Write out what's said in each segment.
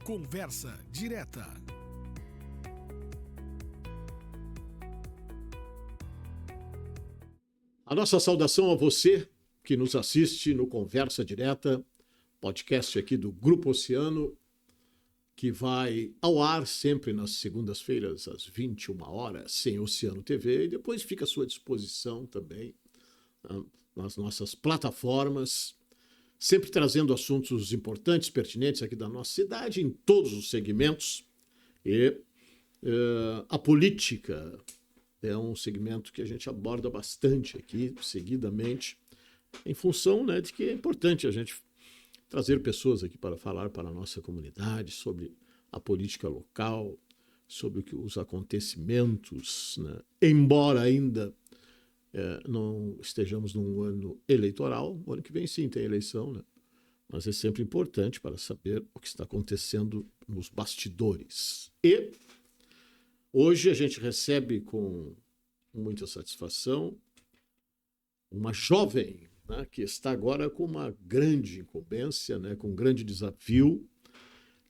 Conversa direta. A nossa saudação a você que nos assiste no Conversa Direta, podcast aqui do Grupo Oceano, que vai ao ar sempre nas segundas-feiras às 21 horas, sem Oceano TV, e depois fica à sua disposição também nas nossas plataformas, sempre trazendo assuntos importantes, pertinentes aqui da nossa cidade, em todos os segmentos. E a política é um segmento que a gente aborda bastante aqui, seguidamente, em função, né, de que é importante a gente trazer pessoas aqui para falar para a nossa comunidade sobre a política local, sobre os acontecimentos, né? Embora ainda não estejamos num ano eleitoral, o ano que vem sim tem eleição, né? Mas é sempre importante para saber o que está acontecendo nos bastidores. E hoje a gente recebe com muita satisfação uma jovem, né, que está agora com uma grande incumbência, né, com um grande desafio,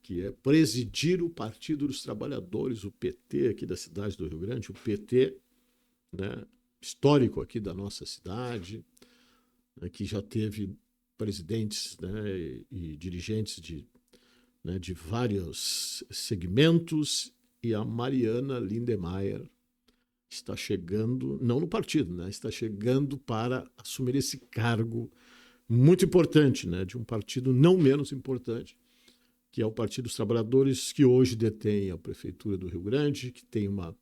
que é presidir o Partido dos Trabalhadores, o PT aqui da cidade do Rio Grande, o PT, né, histórico aqui da nossa cidade, né, que já teve presidentes, né, e dirigentes de vários segmentos, e a Mariana Lindemeyer está chegando, não no partido, né, está chegando para assumir esse cargo muito importante, né, de um partido não menos importante, que é o Partido dos Trabalhadores, que hoje detém a Prefeitura do Rio Grande, que tem uma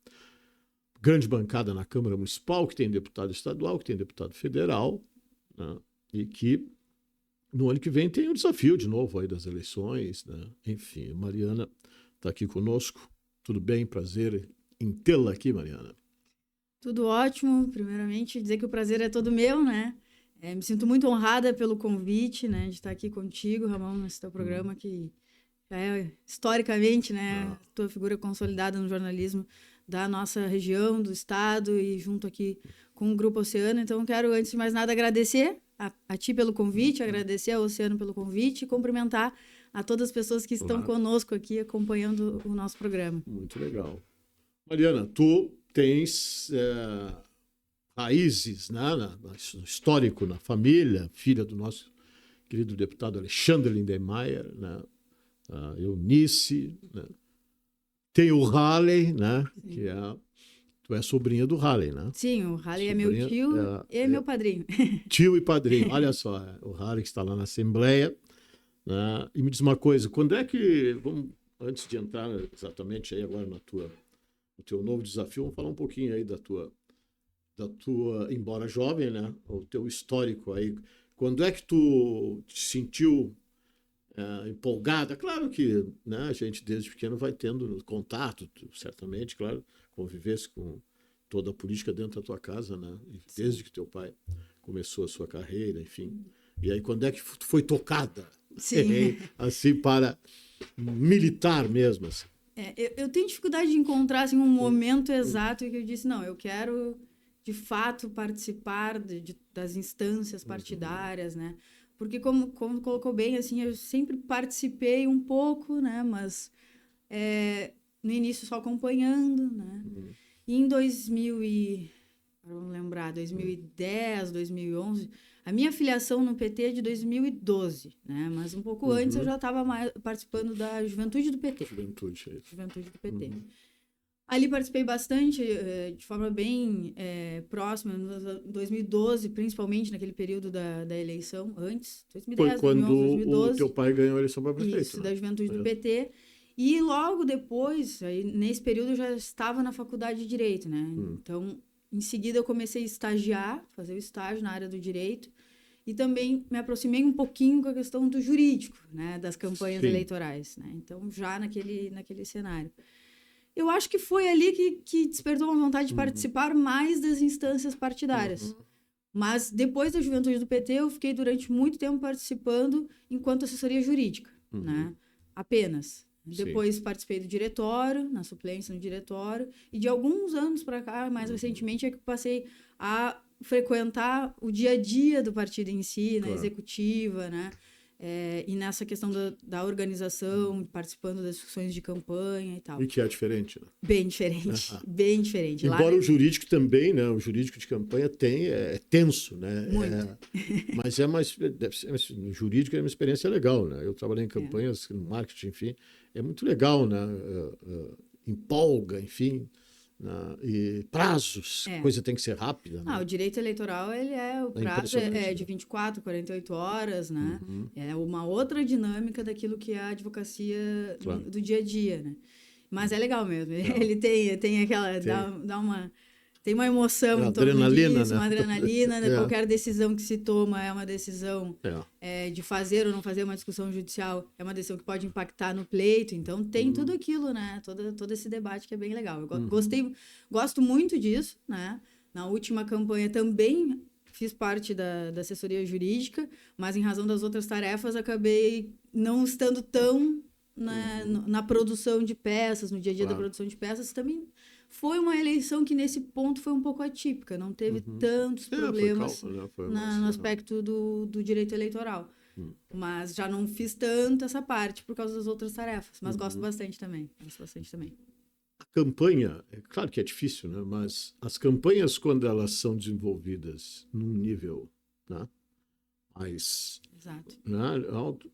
grande bancada na Câmara Municipal, que tem deputado estadual, que tem deputado federal, né, e que no ano que vem tem o desafio de novo aí das eleições, né? Enfim, a Mariana está aqui conosco. Tudo bem? Prazer em tê-la aqui, Mariana. Tudo ótimo. Primeiramente, dizer que o prazer é todo meu, né? Me sinto muito honrada pelo convite, né? De estar aqui contigo, Ramon, nesse teu programa que já é historicamente, né? Tua figura consolidada no jornalismo da nossa região, do estado e junto aqui com o Grupo Oceano. Então, quero, antes de mais nada, agradecer a ti pelo convite, agradecer ao Oceano pelo convite e cumprimentar a todas as pessoas que estão conosco aqui acompanhando o nosso programa. Muito legal. Mariana, tu tens raízes, né, no histórico, na família, filha do nosso querido deputado Alexandre Lindemeyer, né, a Eunice, né. Tem o Halley, né, que tu é sobrinha do Halley, né? Sim, o Halley é meu tio e meu padrinho. Tio e padrinho, olha só, o Halley que está lá na Assembleia, né? E me diz uma coisa, quando é que, vamos, antes de entrar exatamente aí agora no teu novo desafio, vamos falar um pouquinho aí da tua, embora jovem, né, o teu histórico aí, quando é que tu te sentiu empolgada? Claro que, né, a gente desde pequeno vai tendo contato, certamente, claro, convivesse com toda a política dentro da tua casa, né? Desde que teu pai começou a sua carreira, enfim. E aí, quando é que tu foi tocada? Sim. Assim, para militar mesmo, assim. Eu tenho dificuldade de encontrar assim, um momento exato em que eu disse, não, eu quero, de fato, participar das instâncias partidárias, né? Porque, como colocou bem, assim, eu sempre participei um pouco, né? Mas no início só acompanhando, né? E em 2010, 2011, a minha filiação no PT é de 2012, né? Mas um pouco antes eu já estava participando da Juventude do PT. Juventude do PT. Ali participei bastante, de forma bem próxima, em 2012, principalmente naquele período da eleição, antes, 2010, foi quando 2011, 2012. O teu pai ganhou a eleição para prefeito. Isso, né? Da Juventude do PT. E logo depois, aí, nesse período, eu já estava na faculdade de Direito, né? Então, em seguida, eu comecei a estagiar, fazer o estágio na área do Direito. E também me aproximei um pouquinho com a questão do jurídico, né? Das campanhas eleitorais, né? Então, já naquele cenário. Eu acho que foi ali que despertou uma vontade de participar mais das instâncias partidárias. Mas, depois da Juventude do PT, eu fiquei durante muito tempo participando enquanto assessoria jurídica, né? Apenas. Depois participei do diretório, na suplência no diretório, e de alguns anos para cá, mais recentemente, é que passei a frequentar o dia a dia do partido em si, na executiva, né? e nessa questão da organização, participando das discussões de campanha e tal. E que é diferente, né? Bem diferente, bem diferente. Embora o jurídico também, né? O jurídico de campanha é tenso, né? Muito. Mas no jurídico é uma experiência legal, né? Eu trabalhei em campanhas, no marketing, enfim, é muito legal, né? Empolga, enfim, né? E prazos, a coisa tem que ser rápida, né? O direito eleitoral, o prazo é de 24, 48 horas, né? É uma outra dinâmica daquilo que é a advocacia do dia a dia, né? Mas é legal mesmo. Ele tem aquela... Tem uma emoção em torno disso, né? uma adrenalina. Qualquer decisão que se toma é uma decisão de fazer ou não fazer uma discussão judicial. É uma decisão que pode impactar no pleito. Então, tem tudo aquilo, né? Todo esse debate que é bem legal. Eu gosto muito disso, né? Na última campanha também fiz parte da assessoria jurídica, mas em razão das outras tarefas, acabei não estando tão na produção de peças, no dia a dia da produção de peças. Também foi uma eleição que, nesse ponto, foi um pouco atípica. Não teve tantos problemas no aspecto do direito eleitoral. Mas já não fiz tanto essa parte por causa das outras tarefas. Mas gosto bastante também. A campanha, é claro que é difícil, né? Mas as campanhas, quando elas são desenvolvidas num nível, né, mais... Exato. Né, alto,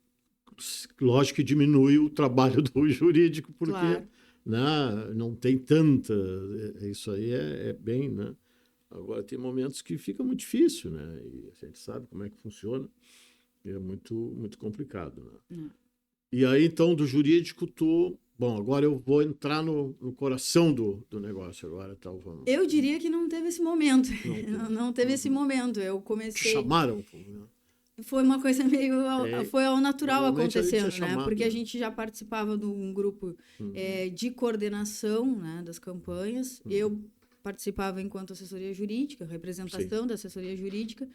lógico que diminui o trabalho do jurídico, porque... Claro. Né? Não tem tanta... Isso aí é bem... Né? Agora, tem momentos que fica muito difícil, né? E a gente sabe como é que funciona. E é muito, muito complicado. Né? E aí, então, do jurídico, Bom, agora eu vou entrar no coração do negócio agora. Vamos... Eu diria que não teve esse momento. Não teve esse momento. Eu comecei... Chamaram, né? Foi uma coisa meio... Foi ao natural acontecendo, né? Porque a né? gente já participava de um grupo de coordenação, né, das campanhas. Eu participava enquanto assessoria jurídica, representação da assessoria jurídica.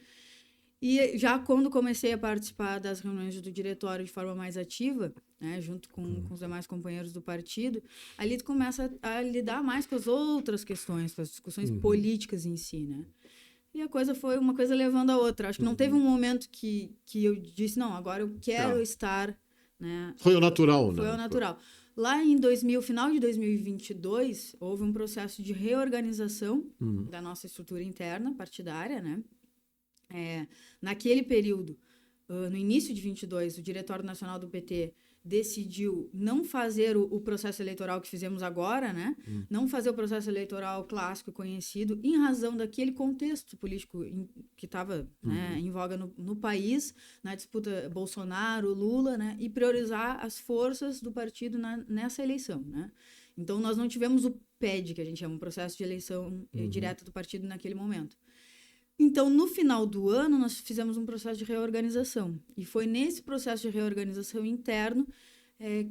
E já quando comecei a participar das reuniões do diretório de forma mais ativa, né, junto com os demais companheiros do partido, ali tu começa a lidar mais com as outras questões, com as discussões políticas em si, né? E a coisa foi uma coisa levando a outra. Acho que não teve um momento que eu disse, não, agora eu quero estar... Né? Foi ao natural, né? Foi ao natural. Lá final de 2022, houve um processo de reorganização da nossa estrutura interna partidária, né? Naquele período, no início de 22, o Diretório Nacional do PT decidiu não fazer o processo eleitoral que fizemos agora, né? Não fazer o processo eleitoral clássico conhecido, em razão daquele contexto político que estava em voga no país, na disputa Bolsonaro-Lula, né? E priorizar as forças do partido nessa eleição, né? Então, nós não tivemos o PED, que a gente chama, um processo de eleição direta do partido naquele momento. Então, no final do ano, nós fizemos um processo de reorganização. E foi nesse processo de reorganização interno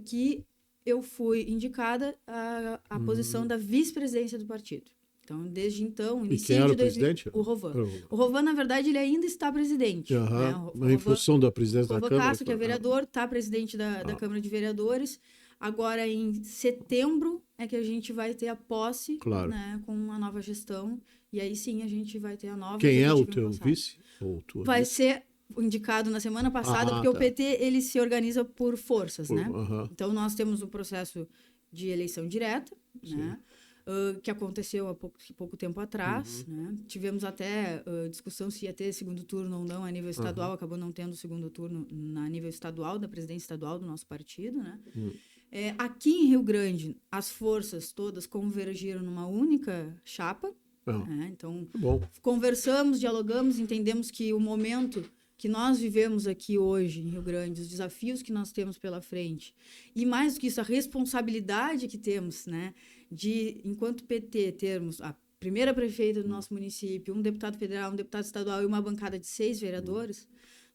que eu fui indicada à posição da vice-presidência do partido. Então, desde então, início de 2000... o presidente? O Rovan. O Rovan, na verdade, ele ainda está presidente. Né? Em função da presidência da Câmara. O Rovan Castro, que é vereador, está presidente da Câmara de Vereadores. Agora, em setembro, é que a gente vai ter a posse, né, com uma nova gestão. E aí sim a gente vai ter a nova... Quem é o teu vice? Vai ser indicado na semana passada, porque o PT ele se organiza por forças, né? Então nós temos o processo de eleição direta, né? Que aconteceu há pouco tempo atrás, né? Tivemos até discussão se ia ter segundo turno ou não a nível estadual, acabou não tendo segundo turno a nível estadual, da presidência estadual do nosso partido, né? Aqui em Rio Grande, as forças todas convergiram numa única chapa. Então, conversamos, dialogamos, entendemos que o momento que nós vivemos aqui hoje em Rio Grande, os desafios que nós temos pela frente, e mais do que isso, a responsabilidade que temos, né, de, enquanto PT, termos a primeira prefeita do nosso município, um deputado federal, um deputado estadual e uma bancada de 6 vereadores,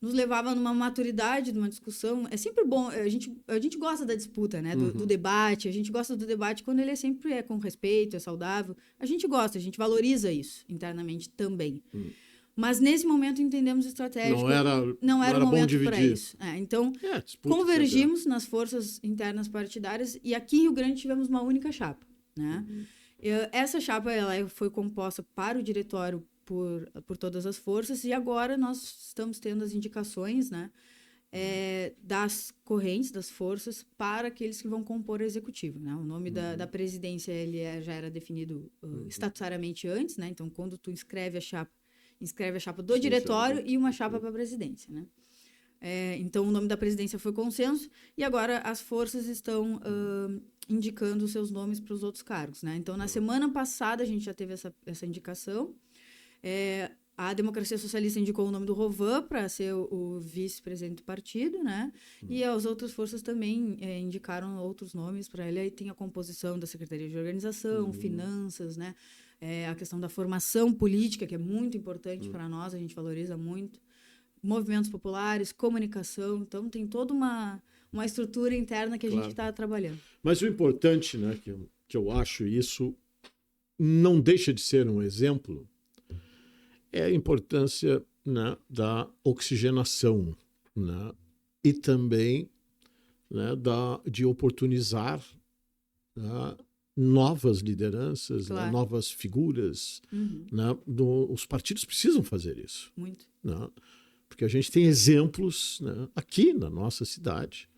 nos levava numa maturidade, numa discussão. É sempre bom, a gente gosta da disputa, né? Do debate, a gente gosta do debate quando ele sempre é com respeito, é saudável. A gente gosta, a gente valoriza isso internamente também. Mas nesse momento entendemos estratégico. Não era o momento para isso. Então, convergimos nas forças internas partidárias e aqui em Rio Grande tivemos uma única chapa, né? Essa chapa ela foi composta para o diretório por todas as forças, e agora nós estamos tendo as indicações, né, das correntes, das forças, para aqueles que vão compor o executivo, né? O nome da presidência já era definido estatutariamente antes, né? Então, quando tu inscreve a chapa do diretório e uma chapa para a presidência, né? Então, o nome da presidência foi consenso e agora as forças estão indicando os seus nomes para os outros cargos, né? Então, na semana passada, a gente já teve essa indicação. A Democracia Socialista indicou o nome do Rovan para ser o vice-presidente do partido, né? E as outras forças também indicaram outros nomes para ele. Aí tem a composição da Secretaria de Organização, finanças, né? A questão da formação política, que é muito importante para nós, a gente valoriza muito. Movimentos populares, comunicação. Então, tem toda uma estrutura interna que a gente está trabalhando. Mas o importante, né, que eu acho isso, não deixa de ser um exemplo, é a importância, né, da oxigenação, né, e também, né, de oportunizar, né, novas lideranças, né, novas figuras. Né, os partidos precisam fazer isso. Muito. Né, porque a gente tem exemplos, né, aqui na nossa cidade,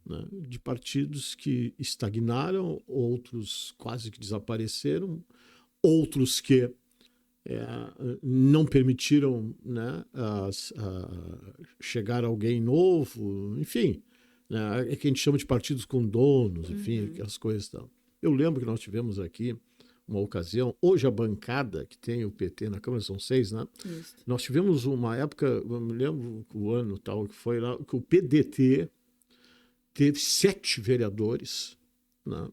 né, de partidos que estagnaram, outros quase que desapareceram, outros que não permitiram, né, chegar alguém novo, enfim, né, é que a gente chama de partidos com donos, enfim, aquelas coisas e tal. Eu lembro que nós tivemos aqui uma ocasião, hoje a bancada que tem o PT na Câmara são 6, né? Isso. Nós tivemos uma época, eu me lembro o ano tal que foi lá, que o PDT teve 7 vereadores, né?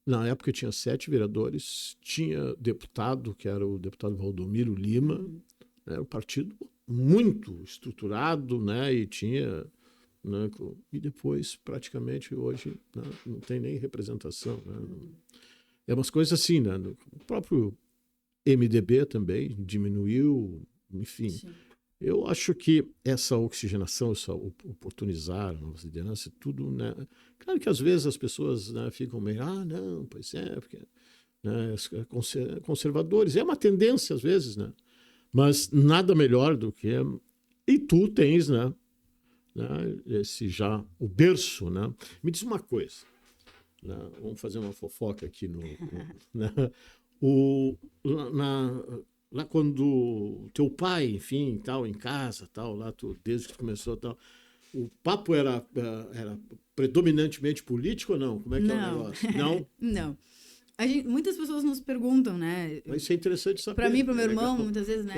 Na época tinha 7 vereadores, tinha deputado, que era o deputado Valdomiro Lima, né, um partido muito estruturado, né, e tinha, né, e depois praticamente hoje, né, não tem nem representação, né, é umas coisas assim, né, o próprio MDB também diminuiu, enfim. Sim. Eu acho que essa oxigenação, essa oportunizar novas lideranças, tudo, né? Claro que às vezes as pessoas, né, ficam meio, não, pois é, porque, né, conservadores, é uma tendência às vezes, né? Mas nada melhor do que... E tu tens, né, esse já, o berço, né? Me diz uma coisa, né? Vamos fazer uma fofoca aqui né? Lá quando teu pai, enfim, tal, em casa, tal, lá desde que começou, tal, o papo era predominantemente político ou não? Como é que é o negócio? Não? Não. Muitas pessoas nos perguntam, né? Mas isso é interessante saber. Para mim, para o meu irmão, muitas vezes, né?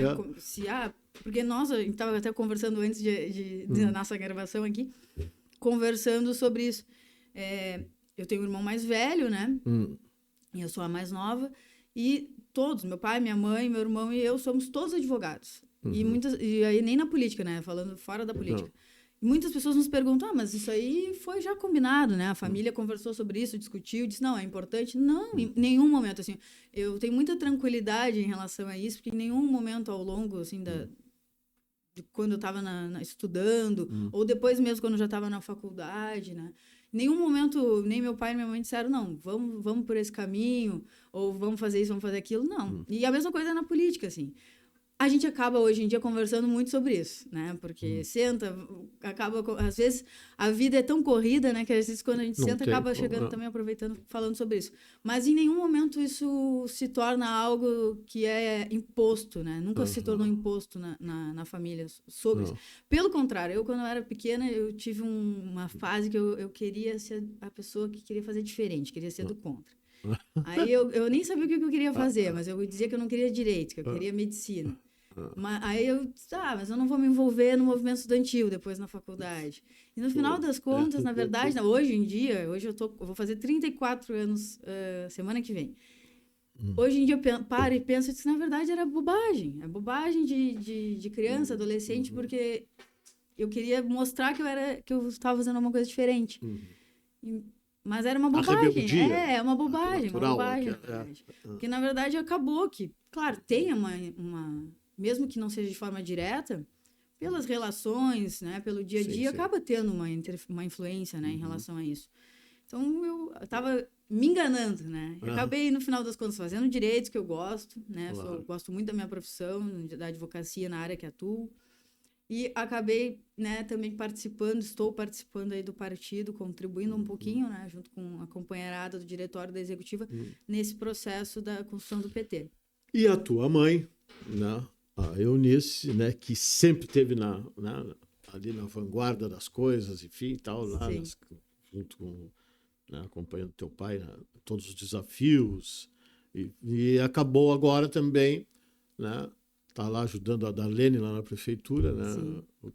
Porque a gente estava até conversando antes da nossa gravação aqui, conversando sobre isso. Eu tenho um irmão mais velho, né? E eu sou a mais nova. E todos, meu pai, minha mãe, meu irmão e eu, somos todos advogados. E aí nem na política, né? Falando fora da política. E muitas pessoas nos perguntam, mas isso aí foi já combinado, né? A família conversou sobre isso, discutiu, disse, não, é importante. Não, em nenhum momento, assim. Eu tenho muita tranquilidade em relação a isso, porque em nenhum momento ao longo, assim, de quando eu estava estudando, ou depois mesmo quando eu já estava na faculdade, né? Em nenhum momento, nem meu pai nem minha mãe disseram, não, vamos por esse caminho, ou vamos fazer isso, vamos fazer aquilo, não. E a mesma coisa na política, assim. A gente acaba, hoje em dia, conversando muito sobre isso, né? Porque às vezes, a vida é tão corrida, né? Que às vezes, quando a gente acaba chegando também, aproveitando, falando sobre isso. Mas, em nenhum momento, isso se torna algo que é imposto, né? Nunca se tornou imposto na família sobre isso. Pelo contrário, quando eu era pequena, eu tive uma fase que eu queria ser a pessoa que queria fazer diferente, queria ser do contra. Aí, eu nem sabia o que eu queria fazer, mas eu dizia que eu não queria direito, que eu queria medicina. Aí eu disse, mas eu não vou me envolver no movimento estudantil depois na faculdade. E no final das contas, na verdade, hoje em dia, eu vou fazer 34 anos semana que vem. Hoje em dia eu paro e penso que na verdade era bobagem. É bobagem de criança, adolescente, porque eu queria mostrar que eu estava fazendo uma coisa diferente. Mas era uma bobagem. É uma bobagem, natural, uma bobagem. Porque na verdade acabou que, claro, tem uma mesmo que não seja de forma direta, pelas relações, né, pelo dia a dia, acaba tendo uma influência, né, em relação a isso. Então, eu estava me enganando, né? Acabei, no final das contas, fazendo direitos que eu gosto, né? Gosto muito da minha profissão, da advocacia na área que atuo. E acabei, né, também estou participando aí do partido, contribuindo um pouquinho, né, junto com a companheirada do diretório da executiva, nesse processo da construção do PT. E a tua mãe, né, a Eunice, né, que sempre esteve ali na vanguarda das coisas, enfim, tal, lá, junto com, né, acompanhando teu pai, né, todos os desafios, e acabou agora também, né, tá lá ajudando a Darlene lá na prefeitura, né, o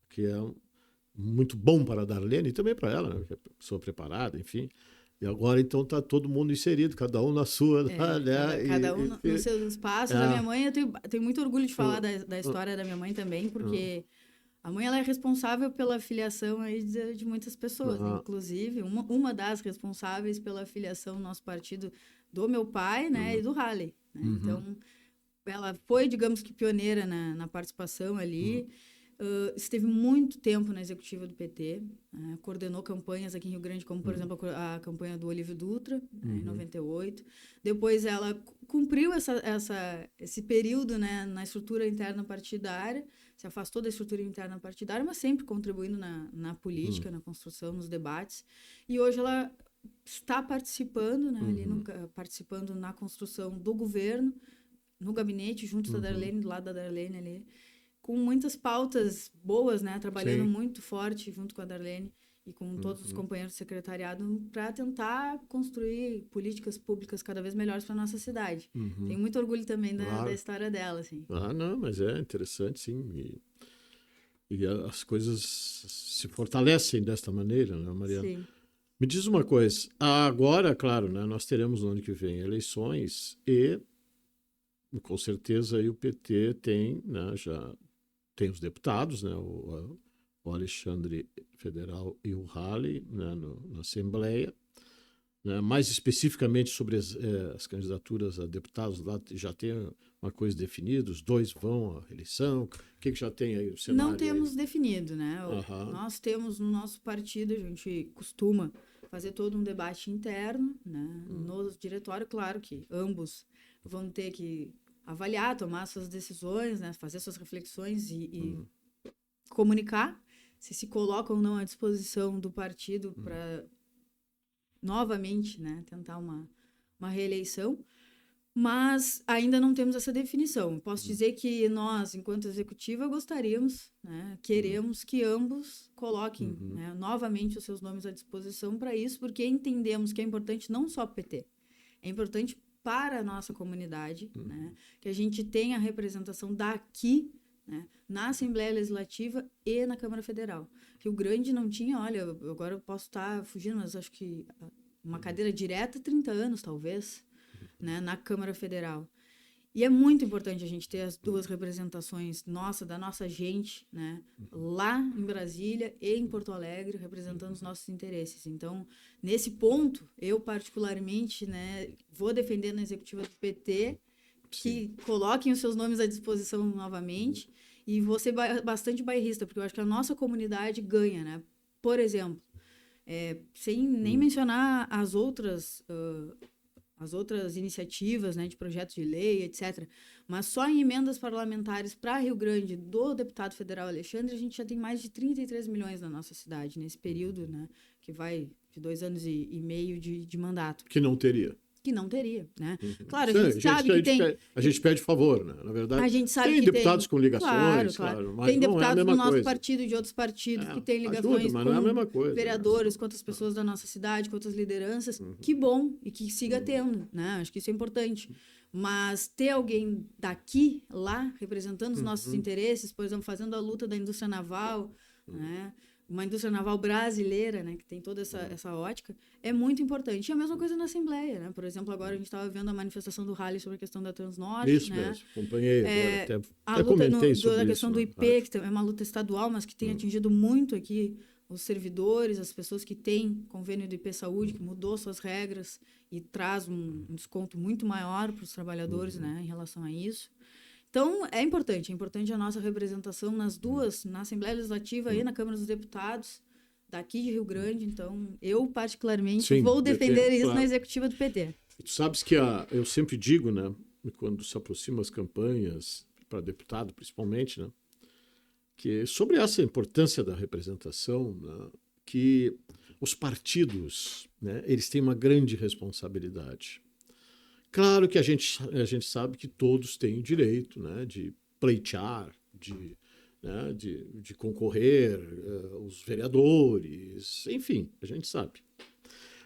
que é muito bom para a Darlene e também para ela, né, que é pessoa preparada, enfim. E agora, então, está todo mundo inserido, cada um na sua, né? Cada um nos seus espaços. A minha mãe, eu tenho muito orgulho de falar da história da minha mãe também, porque a mãe ela é responsável pela filiação aí de muitas pessoas, inclusive uma das responsáveis pela filiação no nosso partido do meu pai, né, e do Halley. Né? Então, ela foi, digamos que, pioneira na participação ali. Esteve muito tempo na executiva do PT, coordenou campanhas aqui em Rio Grande, como, por exemplo, a campanha do Olívio Dutra, em 98. Depois ela cumpriu esse período, né, na estrutura interna partidária, se afastou da estrutura interna partidária, mas sempre contribuindo na política, na construção, nos debates. E hoje ela está participando, né, participando na construção do governo, no gabinete, junto da Darlene, do lado da Darlene ali, com muitas pautas boas, né? Trabalhando muito forte junto com a Darlene e com todos os companheiros do secretariado para tentar construir políticas públicas cada vez melhores para nossa cidade. Tenho muito orgulho também da história dela, assim. Não, mas é interessante, sim. E as coisas se fortalecem desta maneira, né, Mariana? Sim. Me diz uma coisa. Agora, claro, né, nós teremos no ano que vem eleições e, com certeza, aí o PT tem, né, já tem os deputados, né, o Alexandre Federal e o Halley, né, na Assembleia. Né, mais especificamente sobre as candidaturas a deputados, lá já tem uma coisa definida, os dois vão à eleição, o que já tem aí no cenário? Não temos aí? definido, né? Nós temos no nosso partido, a gente costuma fazer todo um debate interno, né? No diretório, claro que ambos vão ter que avaliar, tomar suas decisões, né? Fazer suas reflexões e comunicar se colocam ou não à disposição do partido para novamente, né? Tentar uma reeleição. Mas ainda não temos essa definição. Posso dizer que nós, enquanto executiva, gostaríamos, né, queremos que ambos coloquem né, novamente os seus nomes à disposição para isso, porque entendemos que é importante não só para o PT, é importante para a nossa comunidade, né, que a gente tenha a representação daqui, né, na Assembleia Legislativa e na Câmara Federal. Rio Grande não tinha, olha, agora eu posso estar fugindo, mas acho que uma cadeira direta, 30 anos, talvez, né, na Câmara Federal. E é muito importante a gente ter as duas representações da nossa gente, né, lá em Brasília e em Porto Alegre, representando os nossos interesses. Então, nesse ponto, eu particularmente, né, vou defender na executiva do PT que coloquem os seus nomes à disposição novamente e vou ser bastante bairrista, porque eu acho que a nossa comunidade ganha, né? Por exemplo, sem nem mencionar as outras iniciativas, né, de projetos de lei, etc. Mas só em emendas parlamentares para Rio Grande, do deputado federal Alexandre, a gente já tem mais de 33 milhões na nossa cidade, nesse período, né, que vai de 2 anos e meio de mandato. Que não teria. Que não teria, né? Claro, a gente sabe que tem... A gente pede favor, né? Na verdade, a gente sabe tem que deputados com ligações, claro, mas tem deputados não é a mesma do nosso coisa. partido e de outros partidos que têm ligações ajuda, mas não é a mesma coisa, vereadores, com outras pessoas da nossa cidade, com outras lideranças. Que bom, e que siga tendo, né? Acho que isso é importante. Mas ter alguém daqui, lá, representando os nossos interesses, por exemplo, fazendo a luta da indústria naval, né? Uma indústria naval brasileira, né, que tem toda essa ótica, é muito importante. E a mesma coisa na Assembleia, né? Por exemplo, agora a gente estava vendo a manifestação do Halley sobre a questão da Transnorte, isso né? Mesmo, acompanhei agora, até comentei sobre a questão isso, do IP, que é uma luta estadual, mas que tem atingido muito aqui os servidores, as pessoas que têm convênio do IP Saúde, que mudou suas regras e traz um desconto muito maior para os trabalhadores, né, em relação a isso. Então, é importante a nossa representação nas duas, na Assembleia Legislativa e na Câmara dos Deputados, daqui de Rio Grande. Então, eu particularmente vou defender isso na executiva do PT. Tu sabes que eu sempre digo, né, quando se aproximam as campanhas, para deputado principalmente, né, que sobre essa importância da representação, né, que os partidos, né, eles têm uma grande responsabilidade. Claro que a gente sabe que todos têm o direito, né, de pleitear, de concorrer, os vereadores, enfim, a gente sabe.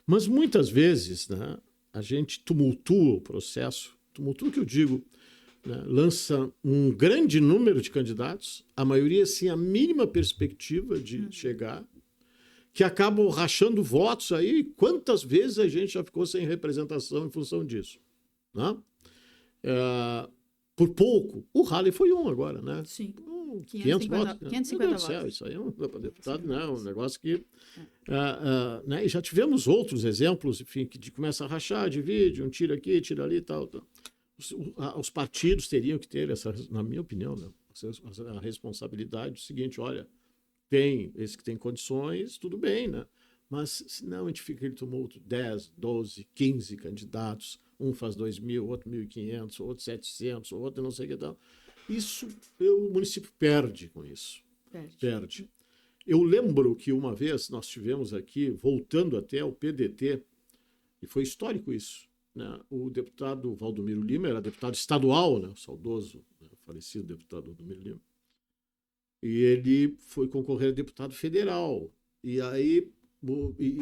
Mas muitas vezes, né, a gente tumultua o processo, tumultua o que eu digo, né, lança um grande número de candidatos, a maioria sem a mínima perspectiva de chegar, que acabam rachando votos aí. Quantas vezes a gente já ficou sem representação em função disso? Né? Por pouco. O Halley foi um agora, né? Sim. 500 votos. 550 votos. Isso aí não dá para deputado, não. Um negócio que... né? E já tivemos outros exemplos, enfim, que começa a rachar, divide, um tira aqui, tira ali e tal. Os partidos teriam que ter, na minha opinião, né, a responsabilidade do seguinte: olha, tem esse que tem condições, tudo bem, né? Mas senão a gente fica aquele tumulto, 10, 12, 15 candidatos, um faz 2.000, outro 1.500, outro 700, outro não sei o que tal. Isso, o município perde com isso. Perde. Eu lembro que uma vez nós tivemos aqui, voltando até o PDT, e foi histórico isso, né? O deputado Valdomiro Lima era deputado estadual, né? O saudoso, né? Falecido deputado Valdomiro Lima. E ele foi concorrer a deputado federal. E aí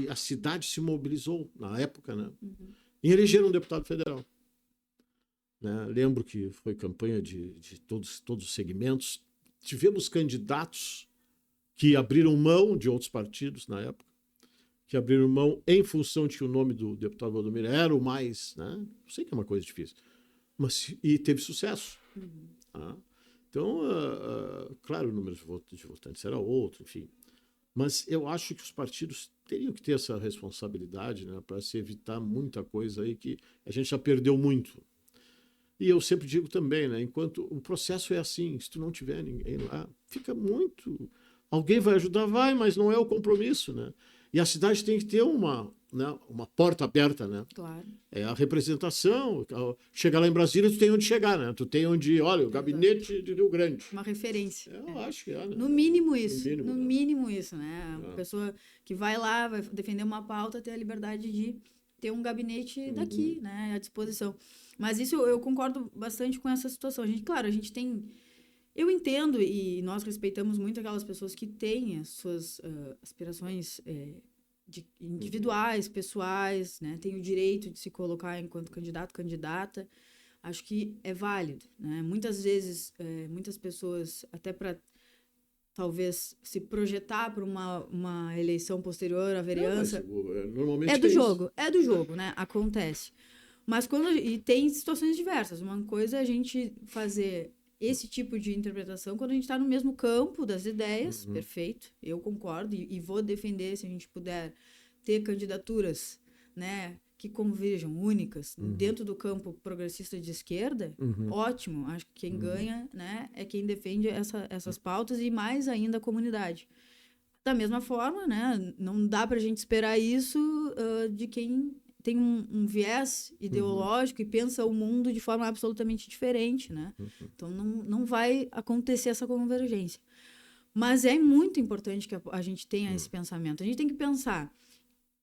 a cidade se mobilizou, na época, né? E elegeram um deputado federal. Né? Lembro que foi campanha de todos os segmentos. Tivemos candidatos que abriram mão de outros partidos na época, que abriram mão em função de que o nome do deputado Valdomiro era o mais... Né? Eu sei que é uma coisa difícil, mas e teve sucesso. Tá? Então, claro, o número de votantes era outro, enfim. Mas eu acho que os partidos teriam que ter essa responsabilidade, né, para se evitar muita coisa aí que a gente já perdeu muito. E eu sempre digo também, né, enquanto o processo é assim, se tu não tiver ninguém lá, fica muito... Alguém vai ajudar, vai, mas não é o compromisso, né? E a cidade tem que ter uma porta aberta, né? Claro. É a representação. Chegar lá em Brasília, tu tem onde chegar, né? Tu tem onde, olha, o gabinete de Rio Grande. Uma referência. Eu acho que é, né? No mínimo isso. No mínimo isso, né? Uma pessoa que vai lá, vai defender uma pauta, ter a liberdade de ter um gabinete daqui, né? À disposição. Mas isso eu concordo bastante com essa situação. A gente tem... Eu entendo e nós respeitamos muito aquelas pessoas que têm as suas aspirações individuais, pessoais, né? Tem o direito de se colocar enquanto candidato, candidata. Acho que é válido, né? Muitas vezes, muitas pessoas, até para talvez se projetar para uma eleição posterior à vereança... Normalmente é do jogo, né? Acontece. Mas e tem situações diversas. Uma coisa é a gente fazer... esse tipo de interpretação quando a gente está no mesmo campo das ideias, perfeito, eu concordo e vou defender se a gente puder ter candidaturas, né, que converjam, únicas, dentro do campo progressista de esquerda, ótimo, acho que quem ganha, né, é quem defende essas pautas e mais ainda a comunidade. Da mesma forma, né, não dá para a gente esperar isso de quem tem um viés ideológico e pensa o mundo de forma absolutamente diferente, né? Então, não vai acontecer essa convergência. Mas é muito importante que a gente tenha esse pensamento. A gente tem que pensar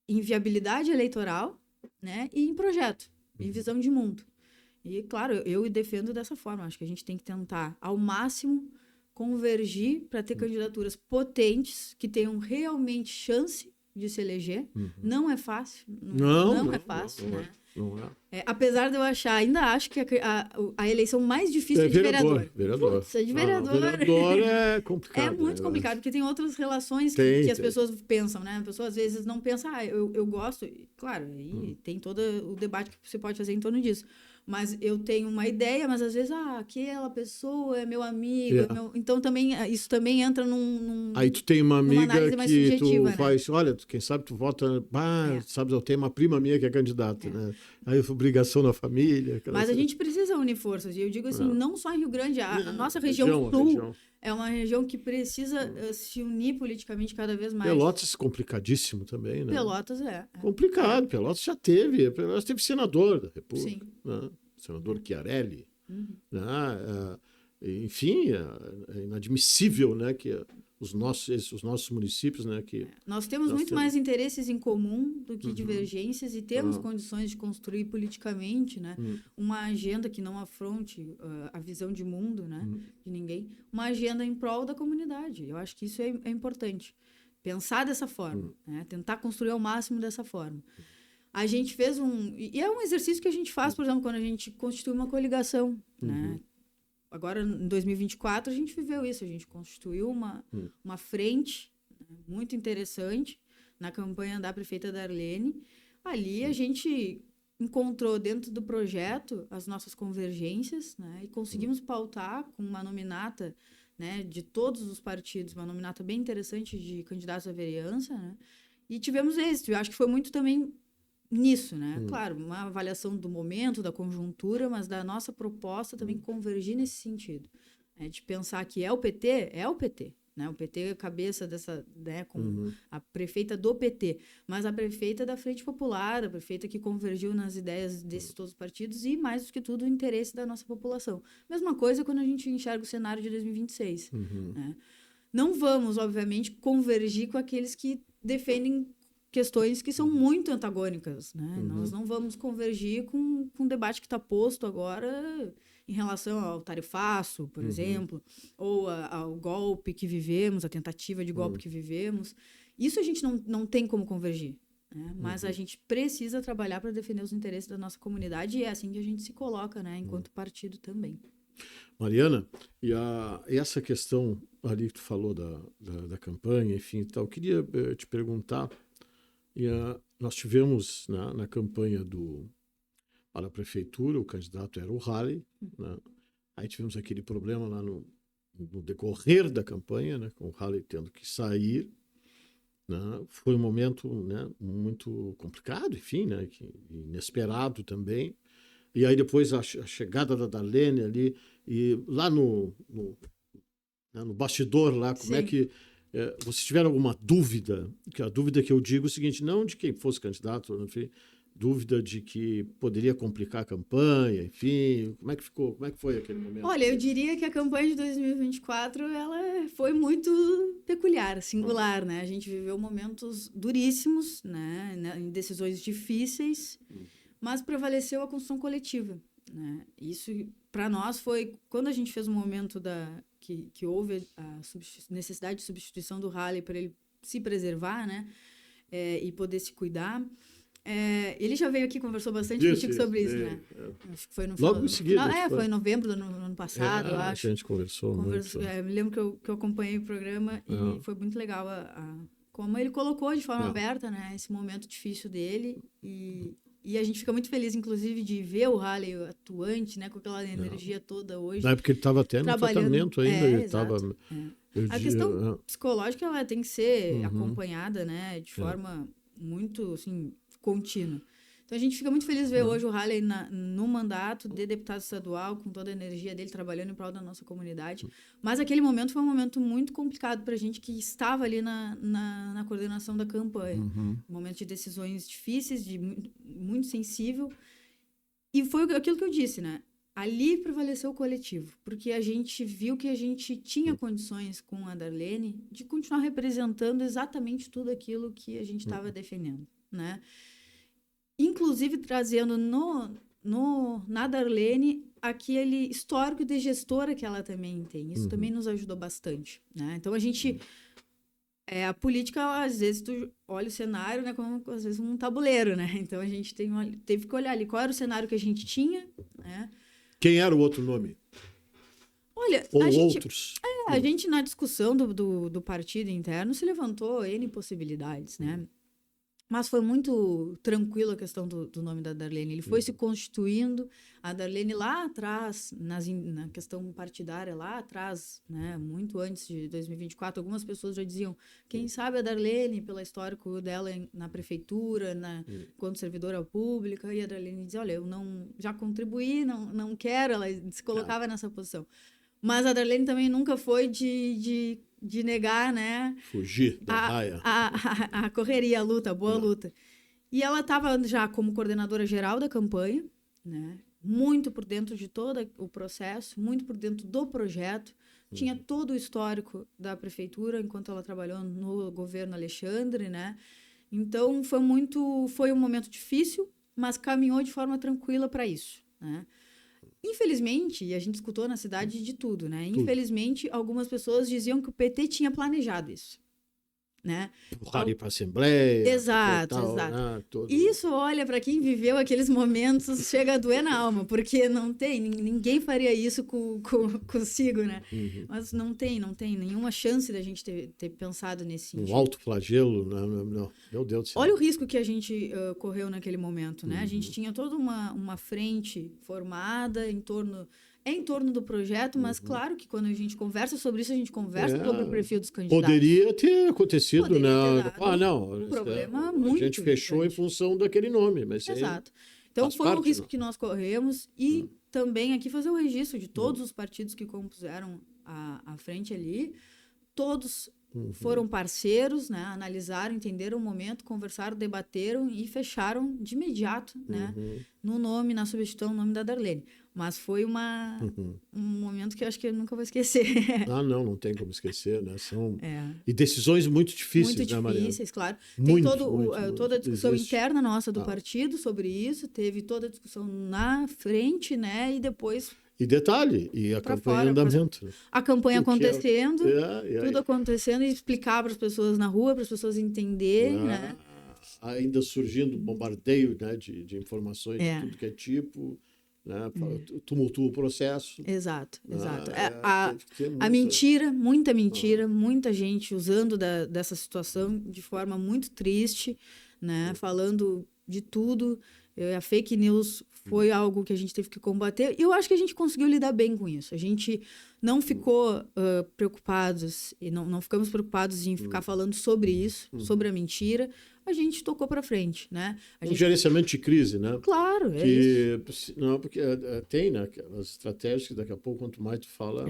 em viabilidade eleitoral, né? E em projeto, em visão de mundo. E, claro, eu defendo dessa forma. Acho que a gente tem que tentar, ao máximo, convergir para ter candidaturas potentes, que tenham realmente chance de se eleger. Não é fácil. Não é fácil, né? Não é. Apesar de eu ainda acho que a eleição mais difícil é de vereador. Putz, de vereador. Vereador é complicado. É muito complicado, porque tem outras relações que as pessoas pensam, né? A pessoa às vezes não pensa, eu gosto. Claro, aí tem todo o debate que você pode fazer em torno disso. Mas eu tenho uma ideia, mas às vezes, aquela pessoa é meu amigo. Então, isso também entra num aí tu tem uma amiga que tu né? faz, olha, quem sabe tu vota, sabe, eu tenho uma prima minha que é candidata, né? Aí obrigação na família. Mas a gente precisa unir forças. E eu digo assim, não só em Rio Grande, a nossa região sul é uma região que precisa se unir politicamente cada vez mais. Pelotas complicadíssimo também, né? Pelotas complicado. Pelotas já teve. Pelotas teve senador da República. Sim. Né? Senador Chiarelli. Né? enfim, é inadmissível, né, que os nossos municípios, né, que nós temos muito mais interesses em comum do que divergências e temos condições de construir politicamente, né, uma agenda que não afronte a visão de mundo, né, de ninguém, uma agenda em prol da comunidade. Eu acho que isso é importante. Pensar dessa forma, né, tentar construir ao máximo dessa forma. A gente fez e é um exercício que a gente faz, por exemplo, quando a gente constitui uma coligação, né. Agora, em 2024, a gente viveu isso. A gente constituiu uma frente, né, muito interessante na campanha da prefeita Darlene. Ali a gente encontrou dentro do projeto as nossas convergências, né, e conseguimos pautar com uma nominata, né, de todos os partidos, uma nominata bem interessante de candidatos à vereança, né, e tivemos êxito. Eu acho que foi muito também nisso, né? Claro, uma avaliação do momento, da conjuntura, mas da nossa proposta também convergir nesse sentido. Né? De pensar que é o PT, né? O PT é a cabeça dessa, né, com a prefeita do PT, mas a prefeita da Frente Popular, a prefeita que convergiu nas ideias desses todos os partidos e, mais do que tudo, o interesse da nossa população. Mesma coisa quando a gente enxerga o cenário de 2026. Né? Não vamos, obviamente, convergir com aqueles que defendem questões que são muito antagônicas, né? Nós não vamos convergir com o debate que está posto agora em relação ao tarifaço, por exemplo, ou ao golpe que vivemos, a tentativa de golpe que vivemos. Isso a gente não tem como convergir, né? Mas a gente precisa trabalhar para defender os interesses da nossa comunidade e é assim que a gente se coloca, né? Enquanto partido também. Mariana, e essa questão ali que tu falou da campanha, enfim, tal, eu queria te perguntar. Nós tivemos na campanha para a prefeitura, o candidato era o Halley, né? Aí tivemos aquele problema lá no decorrer da campanha, né, com o Halley tendo que sair, né? Foi um momento, né, muito complicado, enfim, né, inesperado também. E aí depois a chegada da Darlene ali, e lá no bastidor lá, como é que vocês tiveram alguma dúvida? Que a dúvida que eu digo é o seguinte, não de quem fosse candidato, enfim, dúvida de que poderia complicar a campanha, enfim, como é que ficou? Como é que foi aquele momento? Olha, eu diria que a campanha de 2024, ela foi muito peculiar, singular, né? A gente viveu momentos duríssimos, né, em decisões difíceis, mas prevaleceu a construção coletiva, né? Isso, para nós, foi quando a gente fez o momento que houve a necessidade de substituição do Halley para ele se preservar, né? E poder se cuidar. Ele já veio aqui e conversou bastante contigo sobre isso, né? Acho que foi no Logo em seguida. Foi em novembro do ano passado, eu acho. A gente conversou muito. Me lembro que eu acompanhei o programa e foi muito legal como ele colocou de forma aberta, né, esse momento difícil dele. E a gente fica muito feliz, inclusive, de ver o Halley atuante, né, com aquela energia toda hoje. Na época que ele estava até no tratamento ainda. Ele estava... A questão psicológica ela tem que ser acompanhada, né, de forma muito, assim, contínua. Então, a gente fica muito feliz de ver hoje o Halley no mandato de deputado estadual, com toda a energia dele, trabalhando em prol da nossa comunidade. Mas aquele momento foi um momento muito complicado para a gente que estava ali na coordenação da campanha. Um momento de decisões difíceis, muito sensível. E foi aquilo que eu disse, né? Ali prevaleceu o coletivo, porque a gente viu que a gente tinha condições com a Darlene de continuar representando exatamente tudo aquilo que a gente estava defendendo, né? Inclusive trazendo na Darlene aquele histórico de gestora que ela também tem. Isso também nos ajudou bastante, né? Então, a gente... a política, às vezes, tu olha o cenário, né, como, às vezes, um tabuleiro, né? Então, a gente teve que olhar ali qual era o cenário que a gente tinha, né? Quem era o outro nome? Olha, outros? A gente, na discussão do partido interno, se levantou N possibilidades, né? Mas foi muito tranquilo a questão do nome da Darlene. Ele foi se constituindo. A Darlene lá atrás, na questão partidária lá atrás, né, muito antes de 2024, algumas pessoas já diziam, quem sabe a Darlene, pelo histórico dela na prefeitura, enquanto servidora pública, e a Darlene dizia, olha, eu já contribuí, não quero, ela se colocava nessa posição. Mas a Darlene também nunca foi de negar, né? Fugir da raia. A correria, a luta, a boa luta. E ela estava já como coordenadora geral da campanha, né? muito por dentro de todo o processo, muito por dentro do projeto, tinha todo o histórico da prefeitura enquanto ela trabalhou no governo Alexandre, né? Então foi um momento difícil, mas caminhou de forma tranquila para isso, né? Infelizmente, e a gente escutou na cidade de tudo, né? Infelizmente, algumas pessoas diziam que o PT tinha planejado isso, né? Ir para a Assembleia. Exato, tal, exato. né? Isso, olha, para quem viveu aqueles momentos, chega a doer na alma, porque ninguém faria isso consigo, né? Mas não tem nenhuma chance da gente ter pensado nesse sentido. Um alto flagelo, não, meu Deus do céu. Olha o risco que a gente correu naquele momento, né? A gente tinha toda uma frente formada em torno do projeto, mas claro que quando a gente conversa sobre isso, a gente conversa sobre o perfil dos candidatos. Poderia ter acontecido, né? Um problema muito a gente fechou gigante. em função daquele nome, mas exato. Então foi um risco que nós corremos e também aqui fazer o registro de todos os partidos que compuseram a frente ali, todos foram parceiros, né? Analisaram, entenderam o momento, conversaram, debateram e fecharam de imediato, né? Na substituição, no nome da Darlene. Mas foi um momento que eu acho que eu nunca vou esquecer. Não tem como esquecer, né? E decisões muito difíceis, muito né, Mariana? difíceis, claro. Muito, Tem toda a discussão interna nossa do partido sobre isso, teve toda a discussão na frente, né? E depois... E detalhe, a campanha em andamento. A campanha acontecendo, tudo acontecendo, e explicar para as pessoas na rua, para as pessoas entenderem, né? Ainda surgindo bombardeio, né, de informações de tudo que é tipo, né? Tumultua o processo. Exato. A mentira, muita mentira, muita gente usando dessa situação de forma muito triste, né? Falando de tudo. A fake news foi algo que a gente teve que combater e eu acho que a gente conseguiu lidar bem com isso. A gente não ficou preocupados e não ficamos preocupados em ficar falando sobre isso, sobre a mentira. A gente tocou para frente, né? Gerenciamento de crise, né? Claro, isso. Não, porque tem, né? As estratégias que daqui a pouco, quanto mais tu fala...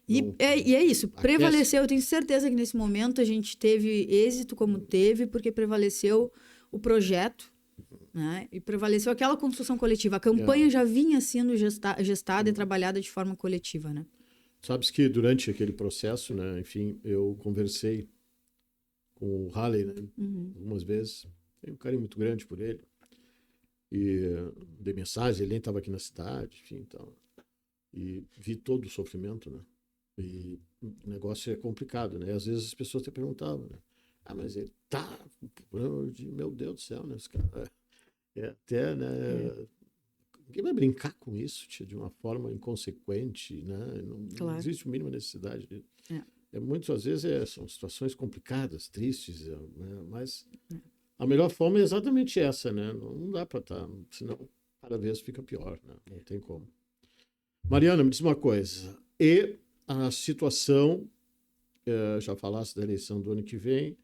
E é isso, prevaleceu. Eu tenho certeza que nesse momento a gente teve êxito como teve, porque prevaleceu o projeto, né? E prevaleceu aquela construção coletiva. A campanha já vinha sendo gestada e trabalhada de forma coletiva, né? Sabes que durante aquele processo, né? Enfim, eu conversei com o Halley, né? Algumas vezes. Tenho um carinho muito grande por ele. E dei mensagem, ele nem estava aqui na cidade, enfim, então. E vi todo o sofrimento, né? E o negócio é complicado, né? Às vezes as pessoas até perguntavam, né? Mas ele tá... Meu Deus do céu, né? Esse cara... até, né? Ninguém vai brincar com isso, tia, de uma forma inconsequente, né? Não existe a mínima necessidade disso. Muitas vezes são situações complicadas, tristes, né? Mas a melhor forma é exatamente essa, né? Não dá para estar, senão cada vez fica pior, né? Não tem como. Mariana, me diz uma coisa. E a situação, já falaste da eleição do ano que vem,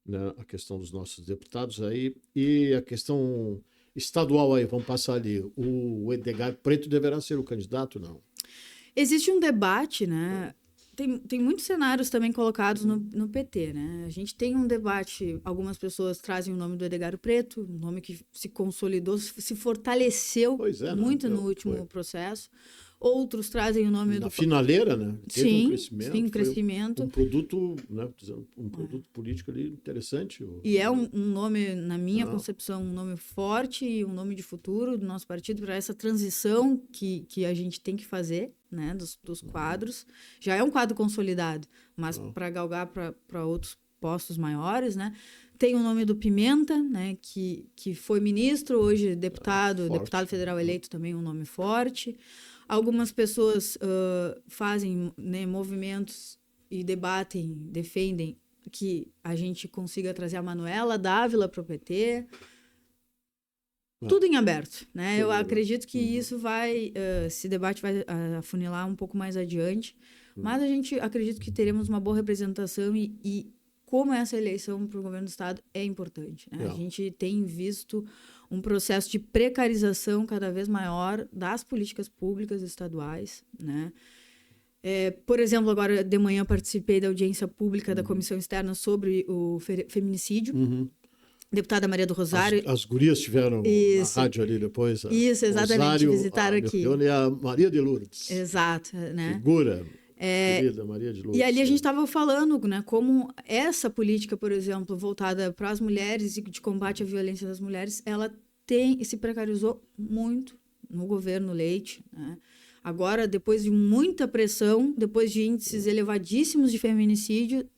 né, a questão dos nossos deputados aí, e a questão estadual aí, vamos passar ali, o Edgar Preto deverá ser o candidato, não? Existe um debate, né? Tem muitos cenários também colocados no PT, né? A gente tem um debate, algumas pessoas trazem o nome do Edgar Preto, um nome que se consolidou, se fortaleceu muito no último processo. Outros trazem o nome na finaleira, né? Teve um crescimento. Um produto, né? Um produto político ali interessante. E é um nome, na minha concepção, um nome forte e um nome de futuro do nosso partido para essa transição que a gente tem que fazer, né? Dos quadros. Já é um quadro consolidado, mas para galgar para outros postos maiores, né? Tem o nome do Pimenta, né? Que foi ministro, hoje deputado federal eleito, também um nome forte. Algumas pessoas fazem, né, movimentos e debatem, defendem que a gente consiga trazer a Manuela Dávila para o PT. Tudo em aberto, né? Eu acredito que isso esse debate vai afunilar um pouco mais adiante, mas a gente acredita que teremos uma boa representação e como essa eleição para o governo do estado é importante, né? A gente tem visto um processo de precarização cada vez maior das políticas públicas estaduais, né? Por exemplo, agora de manhã participei da audiência pública da Comissão Externa sobre o feminicídio. Deputada Maria do Rosário. As gurias estiveram na rádio ali depois. Isso, exatamente, Rosário, visitaram aqui. E a Maria de Lourdes. Exato, né? Figura, querida Maria de Lourdes. E ali a gente estava falando, né, como essa política, por exemplo, voltada para as mulheres e de combate à violência das mulheres, ela se precarizou muito no governo Leite, né? Agora, depois de muita pressão, depois de índices elevadíssimos de feminicídio,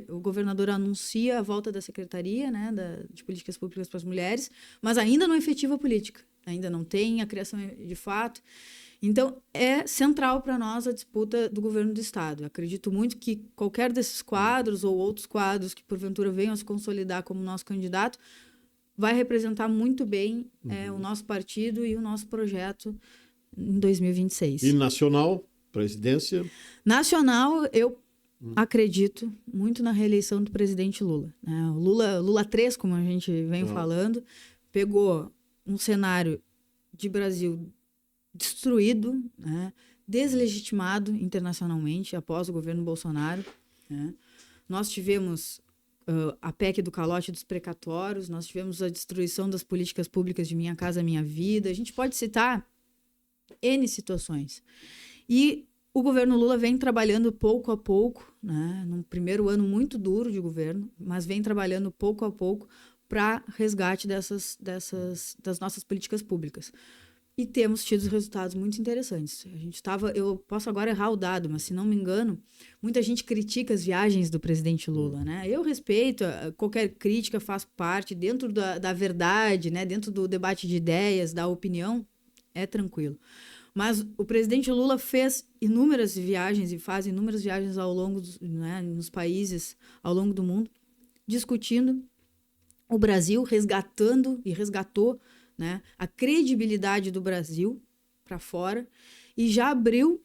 o governador anuncia a volta da Secretaria, né, de Políticas Públicas para as Mulheres, mas ainda não efetiva a política, ainda não tem a criação de fato. Então, é central para nós a disputa do governo do Estado. Eu acredito muito que qualquer desses quadros ou outros quadros que, porventura, venham a se consolidar como nosso candidato, vai representar muito bem o nosso partido e o nosso projeto em 2026. E nacional, presidência? Nacional, eu acredito muito na reeleição do presidente Lula, né? O Lula 3, como a gente vem falando, pegou um cenário de Brasil destruído, né? Deslegitimado internacionalmente após o governo Bolsonaro, né? Nós tivemos a PEC do calote dos precatórios, nós tivemos a destruição das políticas públicas de Minha Casa Minha Vida. A gente pode citar N situações. E o governo Lula vem trabalhando pouco a pouco, né, num primeiro ano muito duro de governo, mas vem trabalhando pouco a pouco para resgate das nossas políticas públicas. E temos tido resultados muito interessantes. Eu posso agora errar o dado, mas se não me engano, muita gente critica as viagens do presidente Lula, né? Eu respeito, qualquer crítica faz parte, dentro da verdade, né, dentro do debate de ideias, da opinião, é tranquilo. Mas o presidente Lula fez inúmeras viagens e faz inúmeras viagens ao longo nos países, ao longo do mundo, discutindo o Brasil, resgatou, né, a credibilidade do Brasil para fora e já abriu,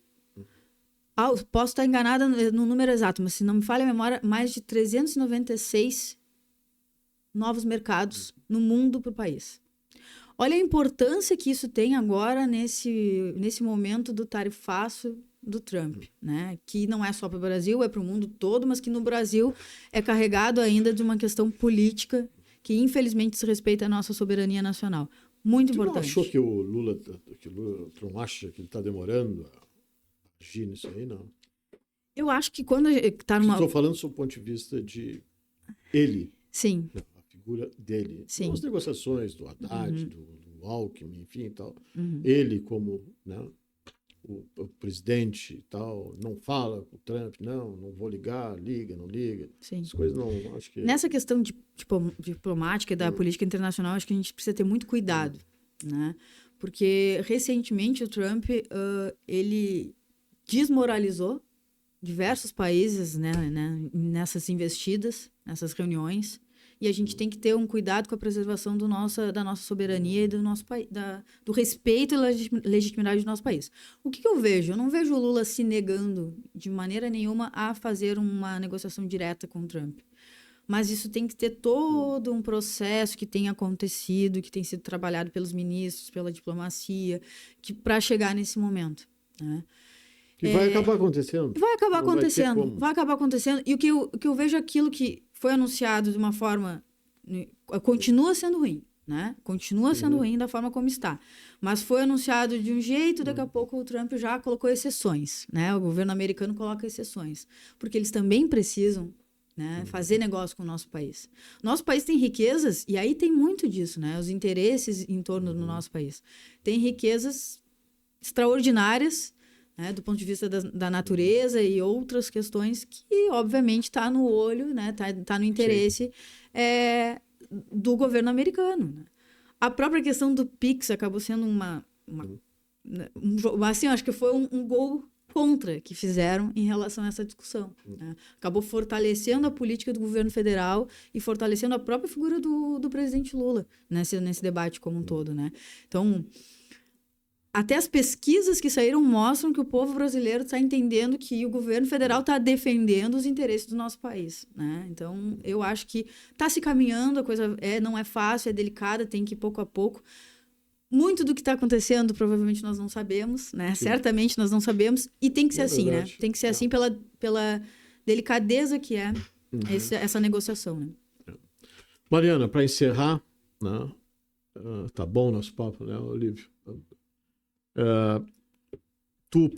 posso estar enganada no número exato, mas se não me falha a memória, mais de 396 novos mercados no mundo para o país. Olha a importância que isso tem agora nesse momento do tarifaço do Trump, né? Que não é só para o Brasil, é para o mundo todo, mas que no Brasil é carregado ainda de uma questão política que infelizmente desrespeita a nossa soberania nacional. Muito importante. Não achou que o Lula não acha que ele está demorando a agir nisso aí, não? Eu acho que quando está numa... Estou falando do ponto de vista de ele. Sim. A figura dele. Sim. As negociações do Haddad, do Alckmin, enfim e tal. Ele como, né, o presidente e tal, não fala com o Trump, não vou ligar, liga, não liga. Sim. As coisas não, acho que... Nessa questão diplomática e da política internacional, acho que a gente precisa ter muito cuidado, né? Porque recentemente o Trump, ele desmoralizou diversos países, né, nessas investidas, nessas reuniões, e a gente tem que ter um cuidado com a preservação da nossa soberania e do nosso país, do respeito e legitimidade do nosso país. O que eu vejo? Eu não vejo o Lula se negando de maneira nenhuma a fazer uma negociação direta com o Trump. Mas isso tem que ter todo um processo que tem acontecido, que tem sido trabalhado pelos ministros, pela diplomacia, para chegar nesse momento, né? E vai acabar acontecendo. Vai acabar acontecendo. E o que eu vejo é aquilo que foi anunciado de uma forma... Continua sendo ruim, né? Continua sendo ruim da forma como está. Mas foi anunciado de um jeito, daqui a pouco o Trump já colocou exceções, né? O governo americano coloca exceções. Porque eles também precisam, né, fazer negócio com o nosso país. Nosso país tem riquezas, e aí tem muito disso, né? Os interesses em torno do nosso país. Tem riquezas extraordinárias, né, do ponto de vista da natureza e outras questões que, obviamente, está no olho, né, tá no interesse do governo americano, né? A própria questão do PIX acabou sendo assim, acho que foi um gol contra que fizeram em relação a essa discussão, né? Acabou fortalecendo a política do governo federal e fortalecendo a própria figura do presidente Lula nesse debate como um todo, né? Então... Até as pesquisas que saíram mostram que o povo brasileiro está entendendo que o governo federal está defendendo os interesses do nosso país, né? Então, eu acho que está se caminhando, a coisa não é fácil, é delicada, tem que ir pouco a pouco. Muito do que está acontecendo, provavelmente nós não sabemos, né? Sim. Certamente nós não sabemos, e tem que ser assim, verdade, né? Tem que ser assim pela delicadeza que é essa negociação, né? Mariana, para encerrar, né? Tá bom o nosso papo, né, Olívio? Tu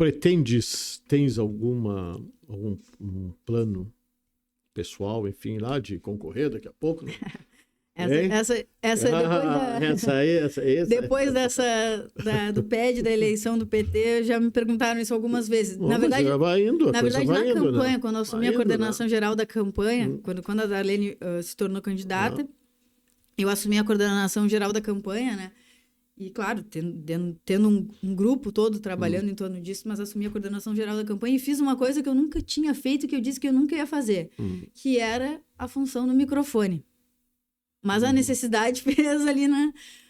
tens algum um plano pessoal, enfim, lá de concorrer daqui a pouco? Né? Depois do PED, da eleição do PT, já me perguntaram isso algumas vezes. Na verdade, na campanha, né? Quando eu assumi a coordenação geral da campanha, quando a Darlene se tornou candidata, eu assumi a coordenação geral da campanha, né? E, claro, tendo um grupo todo trabalhando em torno disso, mas assumi a coordenação geral da campanha e fiz uma coisa que eu nunca tinha feito, que eu disse que eu nunca ia fazer, que era a função do microfone. Mas a necessidade fez ali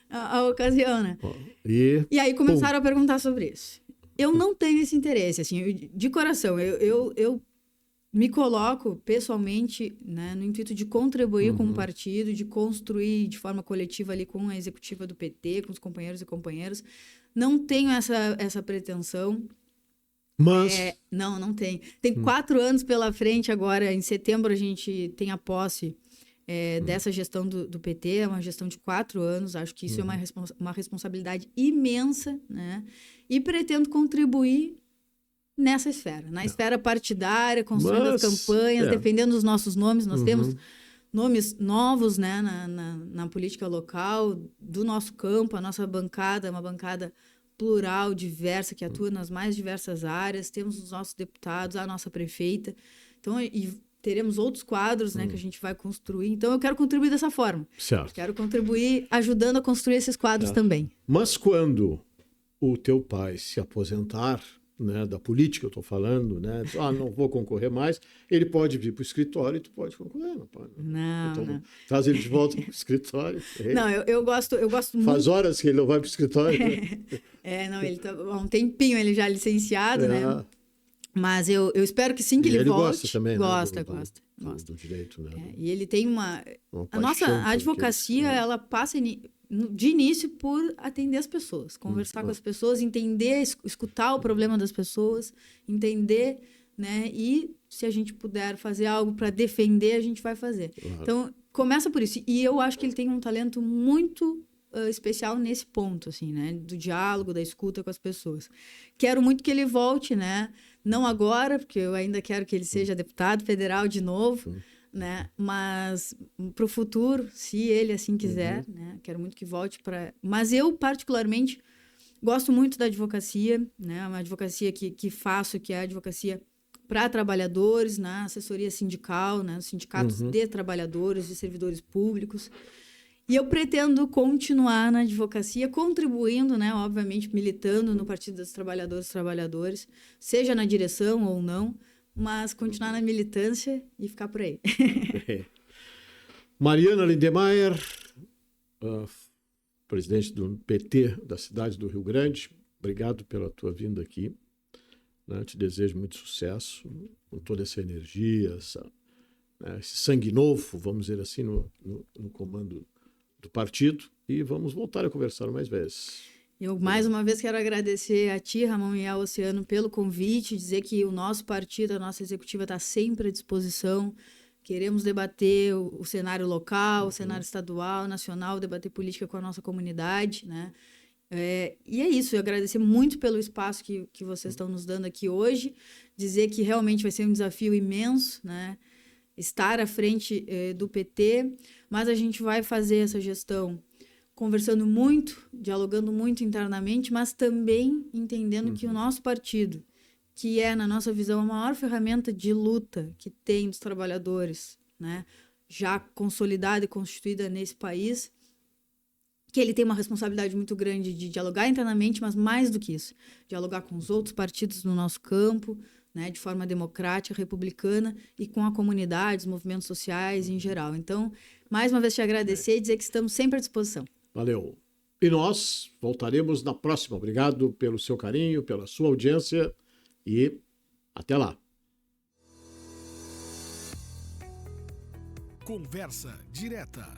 a ocasião, né? E aí começaram a perguntar sobre isso. Eu não tenho esse interesse, assim, de coração. Eu me coloco pessoalmente, né, no intuito de contribuir com o partido, de construir de forma coletiva ali com a executiva do PT, com os companheiros e companheiras. Não tenho essa pretensão. Mas... não tenho. Tem 4 anos pela frente agora. Em setembro a gente tem a posse dessa gestão do PT. É uma gestão de 4 anos. Acho que isso é uma responsabilidade imensa, né? E pretendo contribuir nessa esfera, na esfera partidária, construindo as campanhas, defendendo os nossos nomes. Nós temos nomes novos, né, na política local, do nosso campo. A nossa bancada é uma bancada plural, diversa, que atua nas mais diversas áreas. Temos os nossos deputados, a nossa prefeita. Então, e teremos outros quadros, né, que a gente vai construir. Então, eu quero contribuir dessa forma. Certo. Quero contribuir ajudando a construir esses quadros também. Mas quando o teu pai se aposentar, né, da política, eu estou falando, né? Não vou concorrer mais. Ele pode vir para o escritório e tu pode concorrer, não pode? Não. Traz ele de volta para o escritório. Não, eu gosto muito. Faz horas que ele não vai para o escritório. Não, ele tá há um tempinho, ele já é licenciado, né? Mas eu espero que sim que ele volte. Gosta também, gosta. Do direito, né? E ele tem a nossa advocacia, ela passa de início por atender as pessoas, conversar com as pessoas, entender, escutar o problema das pessoas, entender, né? E se a gente puder fazer algo para defender, a gente vai fazer. Então, começa por isso. E eu acho que ele tem um talento muito especial nesse ponto, assim, né? Do diálogo, da escuta com as pessoas. Quero muito que ele volte, né? Não agora, porque eu ainda quero que ele seja deputado federal de novo, né? Mas para o futuro, se ele assim quiser, né? Quero muito que volte para... Mas eu, particularmente, gosto muito da advocacia, né? Uma advocacia que faço, que é a advocacia para trabalhadores, na assessoria sindical, né? Sindicatos de trabalhadores, de servidores públicos. E eu pretendo continuar na advocacia, contribuindo, né? Obviamente, militando no Partido dos Trabalhadores, seja na direção ou não, mas continuar na militância e ficar por aí. Mariana Lindemeyer, presidente do PT da cidade do Rio Grande, obrigado pela tua vinda aqui. Né? Te desejo muito sucesso com toda essa energia, esse sangue novo, vamos dizer assim, no comando do partido. E vamos voltar a conversar mais vezes. Eu, mais uma vez, quero agradecer a ti, Ramon, e ao Oceano pelo convite, dizer que o nosso partido, a nossa executiva está sempre à disposição. Queremos debater o cenário local, o cenário estadual, nacional, debater política com a nossa comunidade, né? E é isso, eu agradecer muito pelo espaço que vocês estão nos dando aqui hoje, dizer que realmente vai ser um desafio imenso, né? Estar à frente do PT, mas a gente vai fazer essa gestão conversando muito, dialogando muito internamente, mas também entendendo que o nosso partido, que é, na nossa visão, a maior ferramenta de luta que tem dos trabalhadores, né, já consolidada e constituída nesse país, que ele tem uma responsabilidade muito grande de dialogar internamente, mas mais do que isso, dialogar com os outros partidos no nosso campo, né, de forma democrática, republicana, e com a comunidade, os movimentos sociais em geral. Então, mais uma vez te agradecer e dizer que estamos sempre à disposição. Valeu. E nós voltaremos na próxima. Obrigado pelo seu carinho, pela sua audiência e até lá. Conversa direta.